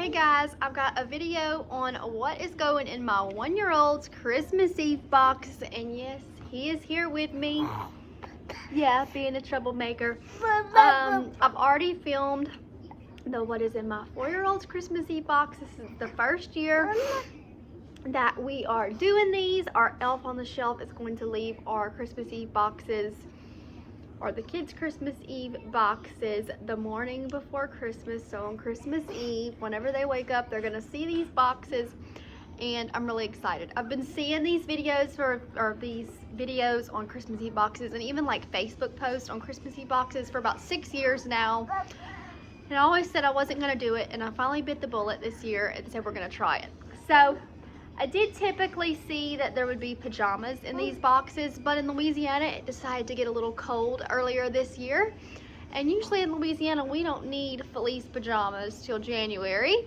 Hey guys, I've got a video on what is going in my 1-year-old's Christmas Eve box, and yes, he is here with me. Yeah, being a troublemaker. I've already filmed what is in my 4-year-old's Christmas Eve box. This is the first year that we are doing these. Our elf on the shelf is going to leave our Christmas Eve boxes, or the kids' Christmas Eve boxes, the morning before Christmas. So on Christmas Eve, whenever they wake up, they're gonna see these boxes, and I'm really excited. I've been seeing these videos on Christmas Eve boxes, and even like Facebook posts on Christmas Eve boxes for about 6 years now. And I always said I wasn't gonna do it, and I finally bit the bullet this year and said we're gonna try it. So I did typically see that there would be pajamas in these boxes, but in Louisiana it decided to get a little cold earlier this year. And usually in Louisiana we don't need fleece pajamas till January.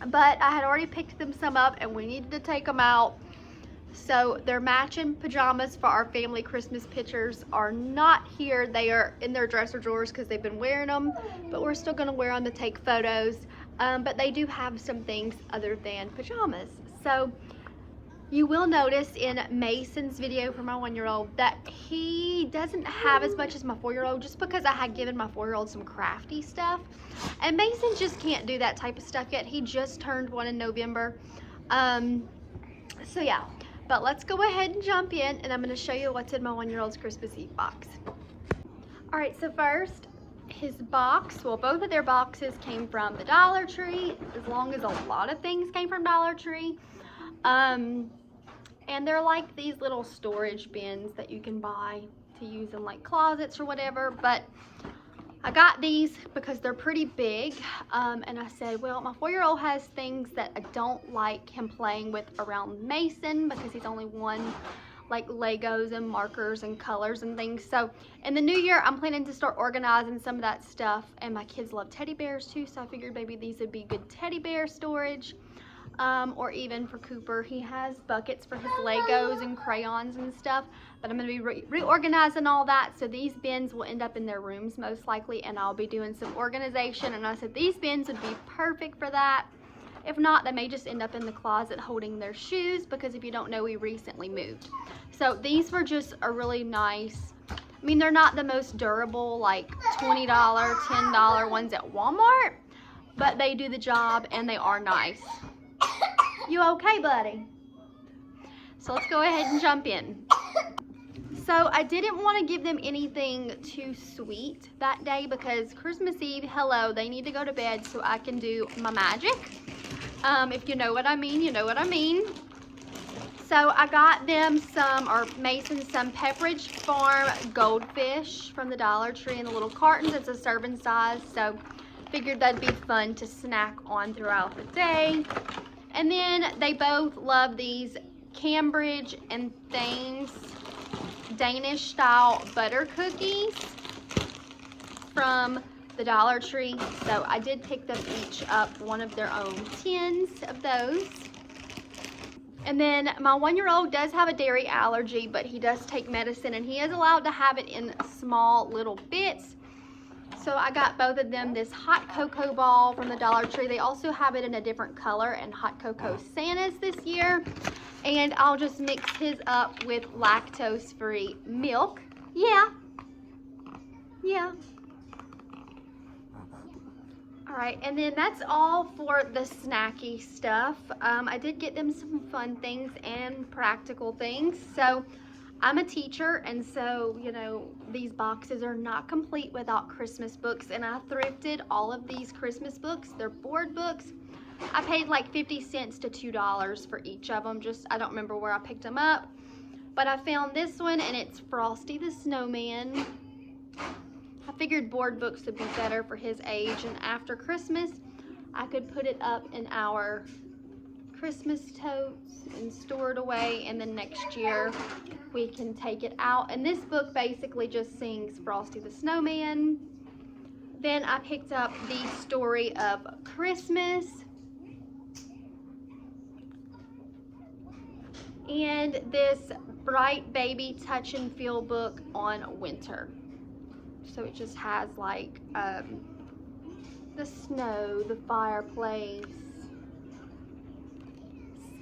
But I had already picked them some up and we needed to take them out. So their matching pajamas for our family Christmas pictures are not here. They are in their dresser drawers because they've been wearing them, but we're still gonna wear them to take photos. But they do have some things other than pajamas. So you will notice in Mason's video for my 1-year-old that he doesn't have as much as my 4-year-old, just because I had given my 4-year-old some crafty stuff. And Mason just can't do that type of stuff yet. He just turned 1 in November. So yeah, but let's go ahead and jump in, and I'm going to show you what's in my 1-year-old's Christmas Eve box. All right, so first, his box, well, both of their boxes came from the Dollar Tree, as long as a lot of things came from Dollar Tree. And they're like these little storage bins that you can buy to use in like closets or whatever. But I got these because they're pretty big, and I said, well, my 4-year-old has things that I don't like him playing with around Mason because he's only one, like Legos and markers and colors and things. So in the new year, I'm planning to start organizing some of that stuff, and my kids love teddy bears too, so I figured maybe these would be good teddy bear storage. Or even for Cooper, he has buckets for his Legos and crayons and stuff, but I'm going to be reorganizing all that, so these bins will end up in their rooms most likely, and I'll be doing some organization. And I said these bins would be perfect for that. If not, they may just end up in the closet holding their shoes, because if you don't know, we recently moved. So these were just a really nice, I mean, they're not the most durable, like $20, $10 ones at Walmart, but they do the job and they are nice. You okay, buddy? So let's go ahead and jump in. So I didn't want to give them anything too sweet that day because Christmas Eve, hello, they need to go to bed so I can do my magic. If you know what I mean, you know what I mean. So I got them some, or Mason, some Pepperidge Farm goldfish from the Dollar Tree in the little cartons. It's a serving size, so figured that'd be fun to snack on throughout the day. And then they both love these Cambridge and Thames Danish style butter cookies from the Dollar Tree. So I did pick them each up one of their own tins of those. And then my 1-year-old does have a dairy allergy, but he does take medicine, and he is allowed to have it in small little bits. So I got both of them this hot cocoa ball from the Dollar Tree. They also have it in a different color and hot cocoa Santas this year. And I'll just mix his up with lactose-free milk. Yeah. All right, and then that's all for the snacky stuff. I did get them some fun things and practical things. So I'm a teacher, and so, you know, these boxes are not complete without Christmas books, and I thrifted all of these Christmas books. They're board books. I paid like 50 cents to $2 for each of them. I don't remember where I picked them up, but I found this one, and it's Frosty the Snowman. I figured board books would be better for his age, and after Christmas, I could put it up in our Christmas totes and store it away, and then next year we can take it out. And this book basically just sings Frosty the Snowman. Then I picked up the Story of Christmas and this Bright Baby Touch and Feel book on winter. So it just has like the snow, the fireplace,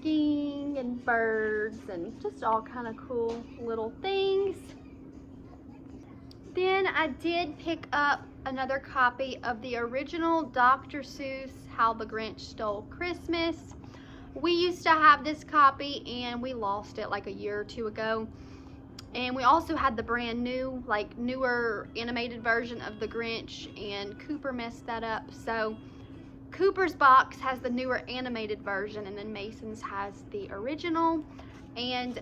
skiing and birds and just all kind of cool little things. Then I did pick up another copy of the original Dr. Seuss How the Grinch Stole Christmas. We used to have this copy and we lost it like a year or two ago. And we also had the brand new, like newer animated version of the Grinch, and Cooper messed that up. So Cooper's box has the newer animated version, and then Mason's has the original. And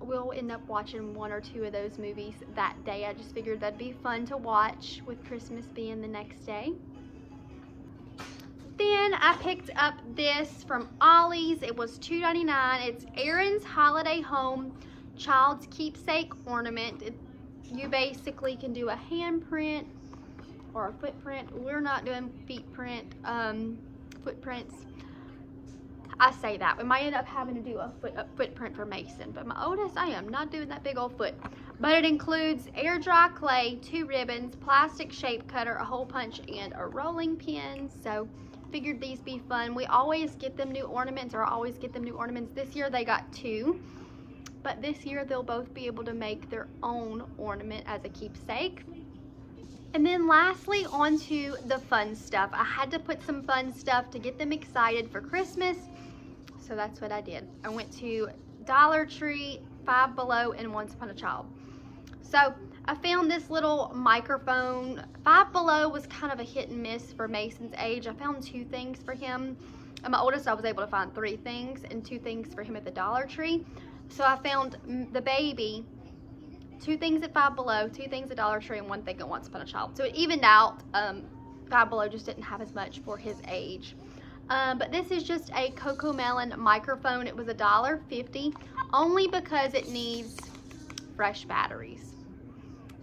we'll end up watching one or two of those movies that day. I just figured that'd be fun to watch with Christmas being the next day. Then I picked up this from Ollie's. It was $2.99. It's Aaron's Holiday Home Child's Keepsake Ornament. You basically can do a handprint or a footprint. We're not doing footprints. I say that. We might end up having to do a footprint for Mason, but my oldest, I am not doing that big old foot. But it includes air dry clay, 2 ribbons, plastic shape cutter, a hole punch, and a rolling pin. So figured these be fun. We always get them new ornaments, or I always get them new ornaments. This year they got 2, but this year they'll both be able to make their own ornament as a keepsake. And then lastly, on to the fun stuff. I had to put some fun stuff to get them excited for Christmas, so that's what I did. I went to Dollar Tree, Five Below, and Once Upon a Child. So I found this little microphone. Five Below was kind of a hit and miss for Mason's age. I found 2 things for him. And my oldest, I was able to find 3 things, and 2 things for him at the Dollar Tree. So I found the baby 2 things at Five Below, 2 things at Dollar Tree, and 1 thing at Once Upon a Child. So it evened out. Five Below just didn't have as much for his age. But this is just a Coco Melon microphone. It was $1.50, only because it needs fresh batteries.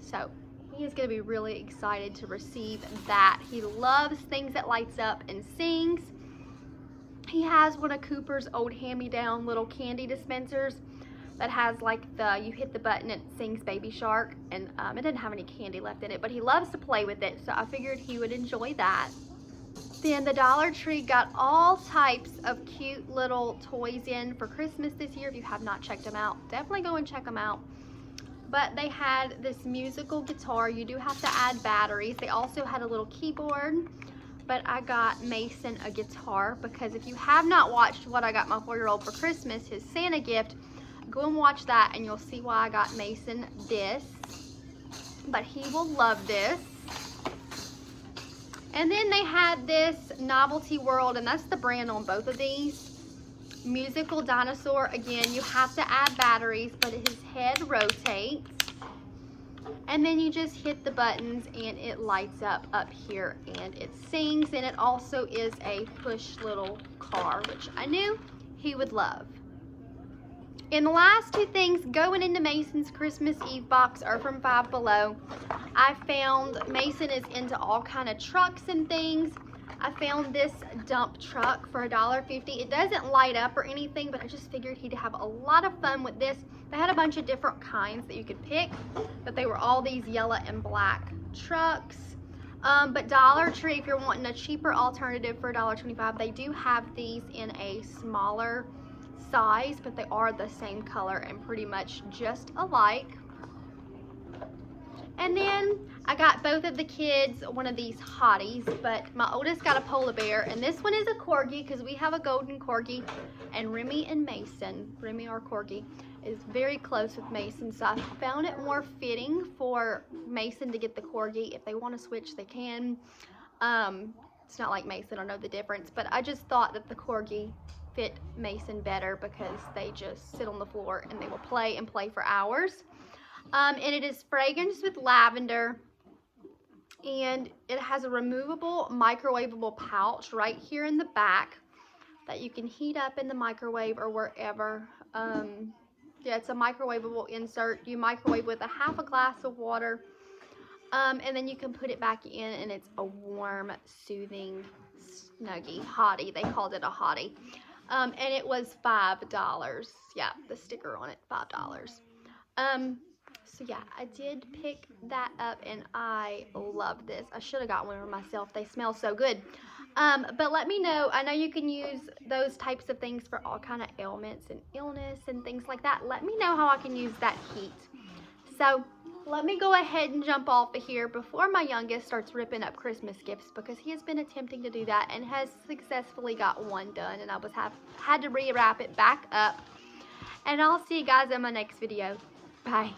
So he is going to be really excited to receive that. He loves things that lights up and sings. He has one of Cooper's old hand-me-down little candy dispensers that has like you hit the button, it sings Baby Shark, and it didn't have any candy left in it, but he loves to play with it, so I figured he would enjoy that. Then the Dollar Tree got all types of cute little toys in for Christmas this year. If you have not checked them out, definitely go and check them out. But they had this musical guitar. You do have to add batteries. They also had a little keyboard, but I got Mason a guitar because if you have not watched what I got my 4-year-old for Christmas, his Santa gift, go and watch that and you'll see why I got Mason this. But he will love this. And then they had this Novelty World, and that's the brand on both of these. Musical Dinosaur. Again, you have to add batteries, but his head rotates. And then you just hit the buttons and it lights up here and it sings. And it also is a push little car, which I knew he would love. And the last 2 things going into Mason's Christmas Eve box are from Five Below. I found Mason is into all kind of trucks and things. I found this dump truck for $1.50. It doesn't light up or anything, but I just figured he'd have a lot of fun with this. They had a bunch of different kinds that you could pick, but they were all these yellow and black trucks. But Dollar Tree, if you're wanting a cheaper alternative for $1.25, they do have these in a smaller size, but they are the same color and pretty much just alike. And then I got both of the kids one of these hotties, but my oldest got a polar bear, and this one is a corgi because we have a golden corgi, and Remy and Mason, Remy our corgi, is very close with Mason, so I found it more fitting for Mason to get the corgi. If they want to switch, they can. It's not like Mason will know the difference, but I just thought that the corgi fit Mason better because they just sit on the floor and they will play and play for hours. And it is fragrance with lavender, and it has a removable microwavable pouch right here in the back that you can heat up in the microwave or wherever. Yeah, it's a microwavable insert. You microwave with a half a glass of water, and then you can put it back in, and it's a warm, soothing, snuggie hottie. They called it a hottie. And it was $5. Yeah, the sticker on it, $5. So yeah, I did pick that up and I love this. I should have got one for myself. They smell so good. But let me know. I know you can use those types of things for all kind of ailments and illness and things like that. Let me know how I can use that heat. So let me go ahead and jump off of here before my youngest starts ripping up Christmas gifts, because he has been attempting to do that and has successfully got one done, and I had to rewrap it back up. And I'll see you guys in my next video. Bye.